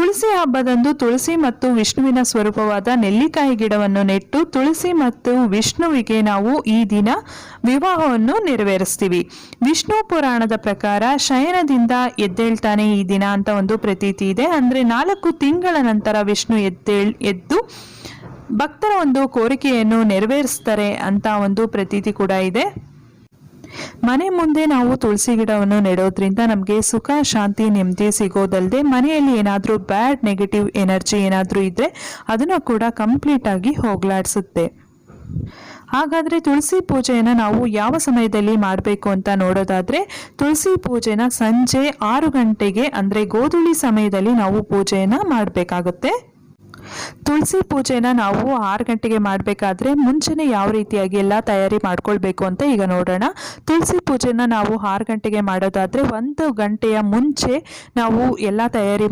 ತುಳಸಿ ಹಬ್ಬದಂದು ತುಳಸಿ ಮತ್ತು ವಿಷ್ಣುವಿನ ಸ್ವರೂಪವಾದ ನೆಲ್ಲಿಕಾಯಿ ಗಿಡವನ್ನು ನೆಟ್ಟು ತುಳಸಿ ಮತ್ತು ವಿಷ್ಣುವಿಗೆ ನಾವು ಈ ದಿನ ವಿವಾಹವನ್ನು ನೆರವೇರಿಸ್ತೀವಿ. ವಿಷ್ಣು ಪುರಾಣದ ಪ್ರಕಾರ ಶಯನದಿಂದ ಎದ್ದೇಳ್ತಾನೆ ಈ ದಿನ ಅಂತ ಒಂದು ಪ್ರತೀತಿ ಇದೆ. ಅಂದರೆ 4 ತಿಂಗಳ ನಂತರ ವಿಷ್ಣು ಎದ್ದು ಭಕ್ತರ ಒಂದು ಕೋರಿಕೆಯನ್ನು ನೆರವೇರಿಸ್ತಾರೆ ಅಂತ ಒಂದು ಪ್ರತೀತಿ ಕೂಡ ಇದೆ. ಮನೆ ಮುಂದೆ ನಾವು ತುಳಸಿ ಗಿಡವನ್ನು ನೆಡೋದ್ರಿಂದ ನಮಗೆ ಸುಖ, ಶಾಂತಿ, ನೆಮ್ಮದಿ ಸಿಗೋದಲ್ಲದೆ ಮನೆಯಲ್ಲಿ ಏನಾದರೂ ಬ್ಯಾಡ್ ನೆಗೆಟಿವ್ ಎನರ್ಜಿ ಏನಾದರೂ ಇದ್ದರೆ ಅದನ್ನು ಕೂಡ ಕಂಪ್ಲೀಟ್ ಆಗಿ ಹೋಗಲಾಡಿಸುತ್ತೆ. ಹಾಗಾದರೆ ತುಳಸಿ ಪೂಜೆಯನ್ನು ನಾವು ಯಾವ ಸಮಯದಲ್ಲಿ ಮಾಡಬೇಕು ಅಂತ ನೋಡೋದಾದರೆ, ತುಳಸಿ ಪೂಜೆನ ಸಂಜೆ 6 ಗಂಟೆಗೆ ಅಂದರೆ ಗೋಧೂಳಿ ಸಮಯದಲ್ಲಿ ನಾವು ಪೂಜೆಯನ್ನು ಮಾಡಬೇಕಾಗುತ್ತೆ. ತುಳಸಿ ಪೂಜೆನ ನಾವು 6 ಗಂಟೆಗೆ ಮಾಡಬೇಕಾದ್ರೆ ಮುಂಚೆನೇ ಯಾವ ರೀತಿಯಾಗಿ ಎಲ್ಲ ತಯಾರಿ ಮಾಡ್ಕೊಳ್ಬೇಕು ಅಂತ ಈಗ ನೋಡೋಣ. ತುಳಸಿ ಪೂಜೆನ ನಾವು 6 ಗಂಟೆಗೆ ಮಾಡೋದಾದರೆ 1 ಗಂಟೆಯ ಮುಂಚೆ ನಾವು ಎಲ್ಲ ತಯಾರಿ